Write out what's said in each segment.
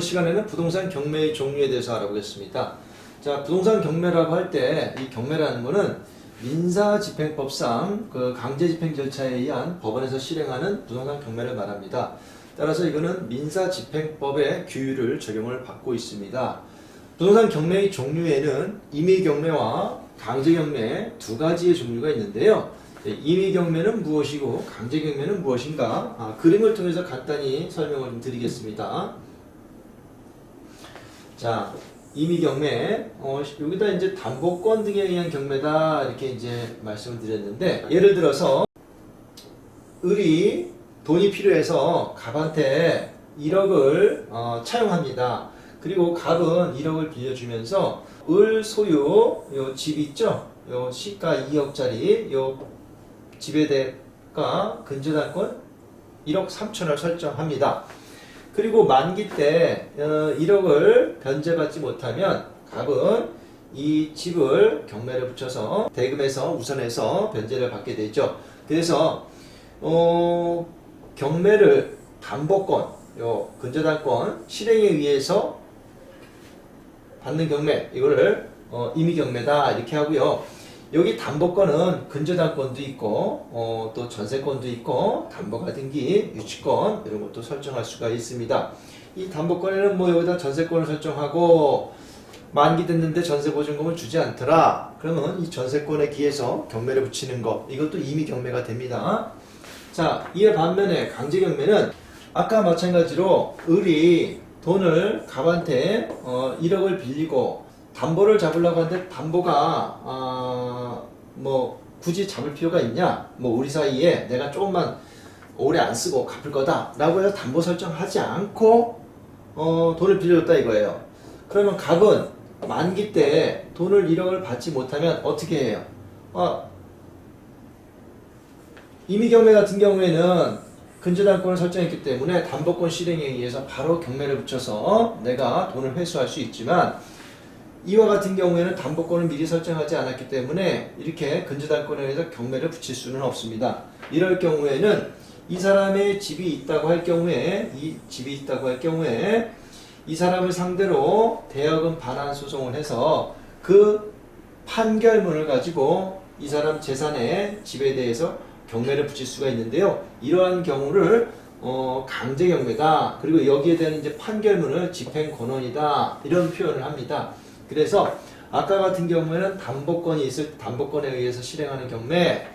이번 시간에는 부동산 경매의 종류에 대해서 알아보겠습니다. 자, 부동산 경매라고 할 때 이 경매라는 거는 민사집행법상 그 강제집행 절차에 의한 법원에서 실행하는 부동산 경매를 말합니다. 따라서 이거는 민사집행법의 규율을 적용을 받고 있습니다. 부동산 경매의 종류에는 임의경매와 강제경매 두 가지의 종류가 있는데요. 임의경매는 무엇이고 강제경매는 무엇인가? 그림을 통해서 간단히 설명을 좀 드리겠습니다. 자, 임의경매, 여기다 이제 담보권 등에 의한 경매다 이렇게 이제 말씀을 드렸는데, 예를 들어서 을이 돈이 필요해서 갑한테 1억을 차용합니다. 그리고 갑은 1억을 빌려주면서 을 소유 요 집 있죠? 요 시가 2억짜리 요 집에 대가 근저당권 1억 3천을 설정합니다. 그리고 만기 때 1억을 변제받지 못하면 갑은 이 집을 경매를 붙여서 대금에서 우선해서 변제를 받게 되죠. 그래서 경매를 담보권, 요 근저당권 실행에 의해서 받는 경매, 이거를 임의경매다 이렇게 하고요. 여기 담보권은 근저당권도 있고 또 전세권도 있고 담보가 등기, 유치권 이런 것도 설정할 수가 있습니다. 이 담보권에는 뭐 여기다 전세권을 설정하고 만기 됐는데 전세보증금을 주지 않더라. 그러면 이 전세권에 기해서 경매를 붙이는 것, 이것도 임의경매가 됩니다. 자, 이에 반면에 강제경매는 아까 마찬가지로 을이 돈을 갑한테 1억을 빌리고 담보를 잡으려고 하는데 담보가 뭐 굳이 잡을 필요가 있냐? 뭐 우리 사이에 내가 조금만 오래 안 쓰고 갚을 거다 라고 해서 담보 설정하지 않고 돈을 빌려줬다 이거예요. 그러면 갑은 만기 때 돈을 1억을 받지 못하면 어떻게 해요? 임의경매 같은 경우에는 근저당권을 설정했기 때문에 담보권 실행에 의해서 바로 경매를 붙여서 내가 돈을 회수할 수 있지만, 이와 같은 경우에는 담보권을 미리 설정하지 않았기 때문에 이렇게 근저당권에 의해서 경매를 붙일 수는 없습니다. 이럴 경우에는 이 사람의 집이 있다고 할 경우에 이 사람을 상대로 대여금 반환 소송을 해서 그 판결문을 가지고 이 사람 재산의 집에 대해서 경매를 붙일 수가 있는데요. 이러한 경우를 강제경매다. 그리고 여기에 대한 이제 판결문을 집행권원이다. 이런 표현을 합니다. 그래서 아까 같은 경우에는 담보권이 있을 담보권에 의해서 실행하는 경매,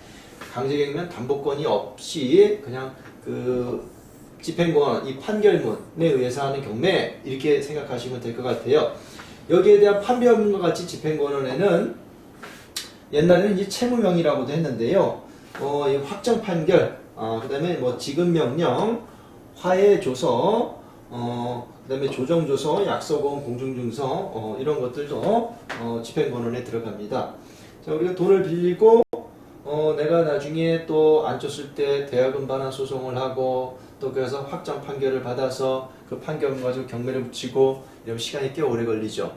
강제경매는 담보권이 없이 그냥 그 집행권, 이 판결문에 의해서 하는 경매, 이렇게 생각하시면 될 것 같아요. 여기에 대한 판결문과 같이 집행권원에는 옛날에는 이제 채무명의라고도 했는데요. 이 확정 판결, 그 다음에 뭐 지급명령, 화해조서, 그 다음에 조정조서, 약서고음, 공중증서, 이런 것들도 집행권원에 들어갑니다. 자, 우리가 돈을 빌리고 내가 나중에 또 안 줬을 때 대여금 반환 소송을 하고 또 그래서 확정 판결을 받아서 그 판결문 가지고 경매를 붙이고 이러면 시간이 꽤 오래 걸리죠.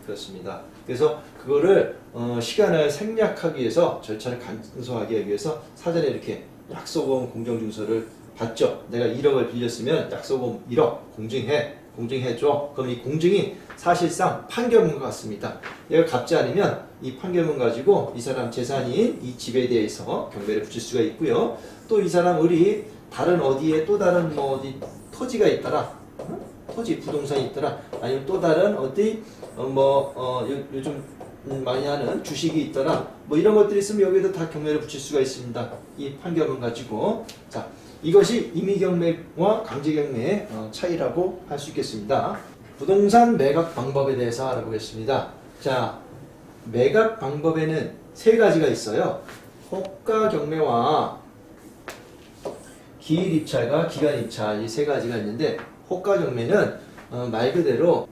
그렇습니다. 그래서 그거를 시간을 생략하기 위해서, 절차를 간소하게 위해서 사전에 이렇게 약소보험 공정증서를 받죠. 내가 1억을 빌렸으면 약소보험 1억 공증해줘. 그럼 이 공증이 사실상 판결문과 같습니다. 얘가 갚지 않으면 이 판결문 가지고 이 사람 재산인 이 집에 대해서 경매를 붙일 수가 있고요. 또 이 사람 을이 다른 어디에 또 다른 뭐 어디 토지가 있더라. 토지 부동산이 있더라. 아니면 또 다른 어디 요즘 많이 하는 주식이 있더라. 뭐 이런 것들이 있으면 여기에도 다 경매를 붙일 수가 있습니다. 이 판결문 가지고. 자, 이것이 임의경매와 강제경매의 차이라고 할 수 있겠습니다. 부동산 매각 방법에 대해서 알아보겠습니다. 자, 매각 방법에는 세 가지가 있어요. 호가경매와 기일입찰과 기간입찰, 이 세 가지가 있는데, 호가경매는 말 그대로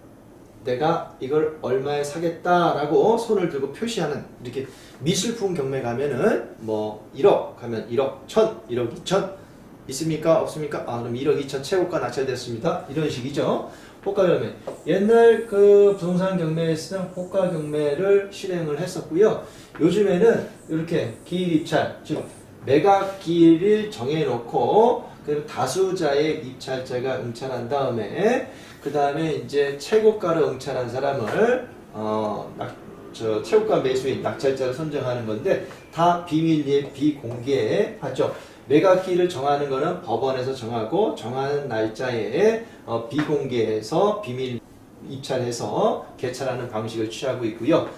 내가 이걸 얼마에 사겠다라고 손을 들고 표시하는, 이렇게 미술품 경매 가면은 뭐 1억 하면 1억 1000, 1억 2000 있습니까? 없습니까? 그럼 1억 2000 최고가 낙찰됐습니다. 이런 식이죠. 호가경매. 옛날 그 부동산 경매에서는 호가경매를 실행을 했었고요. 요즘에는 이렇게 기일입찰, 즉 매각 기일을 정해놓고 그럼 다수자의 입찰자가 응찰한 다음에 그 다음에 이제 최고가로 응찰한 사람을 최고가 매수인 낙찰자를 선정하는 건데 다 비밀리에 비공개에 하죠. 매각기일을 정하는 거는 법원에서 정하고 정하는 날짜에 비공개해서 비밀 입찰해서 개찰하는 방식을 취하고 있고요.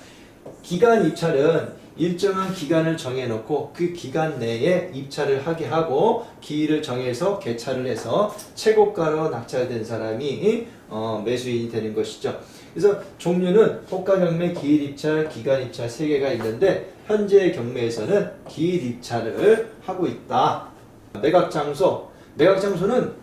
기간 입찰은 일정한 기간을 정해놓고 그 기간 내에 입찰을 하게 하고 기일을 정해서 개찰을 해서 최고가로 낙찰된 사람이 매수인이 되는 것이죠. 그래서 종류는 호가 경매, 기일 입찰, 기간 입찰 3개가 있는데 현재의 경매에서는 기일 입찰을 하고 있다. 매각 장소는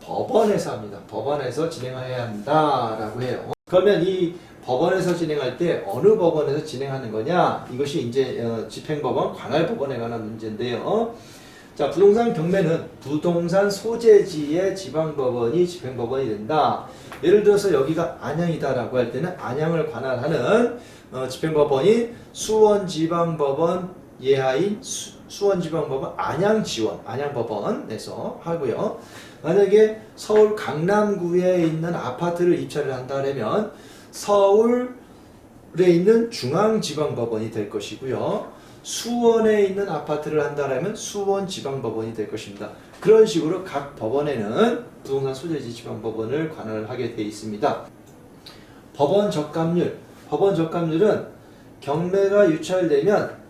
법원에서 합니다. 법원에서 진행해야 한다라고 해요. 그러면 이 법원에서 진행할 때 어느 법원에서 진행하는 거냐? 이것이 이제 집행법원, 관할법원에 관한 문제인데요. 자, 부동산 경매는 부동산 소재지의 지방법원이 집행법원이 된다. 예를 들어서 여기가 안양이다라고 할 때는 안양을 관할하는 집행법원이 수원지방법원 예하인 수원지방법원 안양지원, 안양법원에서 하고요. 만약에 서울 강남구에 있는 아파트를 입찰을 한다면 서울에 있는 중앙지방법원이 될 것이고요. 수원에 있는 아파트를 한다면 수원지방법원이 될 것입니다. 그런 식으로 각 법원에는 부동산 소재지 지방법원을 관할을 하게 되어 있습니다. 법원 적합률은 경매가 유찰되면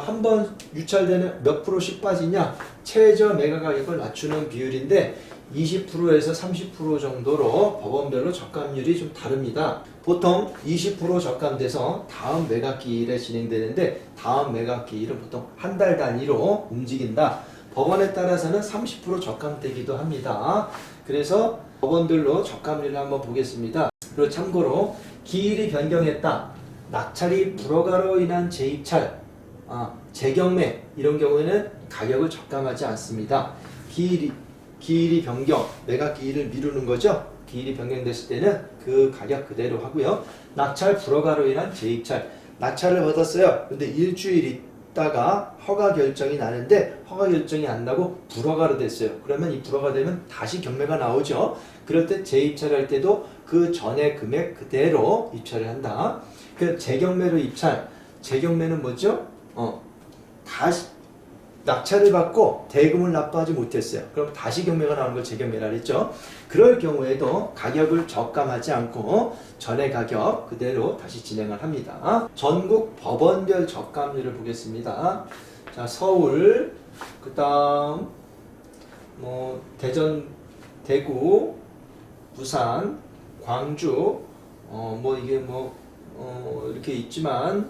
한 번 유찰되는 몇 프로씩 빠지냐? 최저 매각 가격을 낮추는 비율인데 20%에서 30% 정도로 법원별로 적합률이 좀 다릅니다. 보통 20% 적합돼서 다음 매각기일에 진행되는데 다음 매각기일은 보통 한 달 단위로 움직인다. 법원에 따라서는 30% 적합되기도 합니다. 그래서 법원별로 적합률을 한번 보겠습니다. 그리고 참고로 기일이 변경했다. 낙찰이 불허가로 인한 재입찰, 재경매 이런 경우에는 가격을 적감하지 않습니다. 기일이 변경, 매각 기일을 미루는 거죠. 기일이 변경됐을 때는 그 가격 그대로 하고요. 낙찰 불허가로 인한 재입찰, 낙찰을 받았어요. 근데 일주일 있다가 허가 결정이 나는데 허가 결정이 안 나고 불허가로 됐어요. 그러면 이 불허가 되면 다시 경매가 나오죠. 그럴 때 재입찰할 때도 그 전에 금액 그대로 입찰을 한다. 그 재경매로 입찰, 재경매는 뭐죠? 다시 낙찰을 받고 대금을 납부하지 못했어요. 그럼 다시 경매가 나오는 걸 재경매라 했죠. 그럴 경우에도 가격을 적감하지 않고 전의 가격 그대로 다시 진행을 합니다. 전국 법원별 적감률을 보겠습니다. 자, 서울, 그 다음 대전, 대구, 부산, 광주, 이렇게 있지만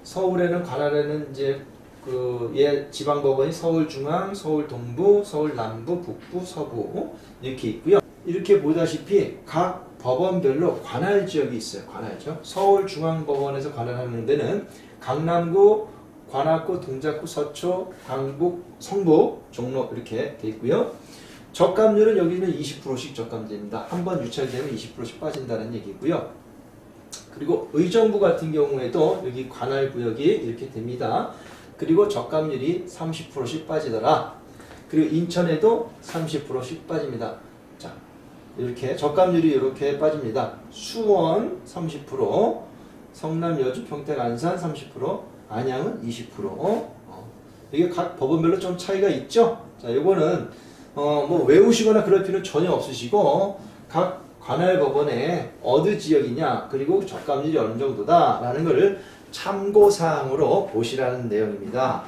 서울에는 관할에는 이제 지방법원이 서울중앙, 서울동부, 서울남부, 북부, 서부 이렇게 있고요. 이렇게 보다시피 각 법원별로 관할 지역이 있어요. 관할죠. 서울중앙법원에서 관할하는 데는 강남구, 관악구, 동작구, 서초, 강북, 성북, 종로 이렇게 돼 있고요. 적감률은 여기는 20%씩 적감됩니다. 한 번 유찰되면 20%씩 빠진다는 얘기고요. 그리고 의정부 같은 경우에도 여기 관할구역이 이렇게 됩니다. 그리고 적감률이 30%씩 빠지더라. 그리고 인천에도 30%씩 빠집니다. 자, 이렇게 적감률이 이렇게 빠집니다. 수원 30%, 성남, 여주, 평택, 안산 30%, 안양은 20%. 이게 각 법원별로 좀 차이가 있죠? 자, 요거는 외우시거나 그럴 필요는 전혀 없으시고 각 관할 법원에 어느 지역이냐 그리고 적감률이 어느 정도다 라는 것을 참고사항으로 보시라는 내용입니다.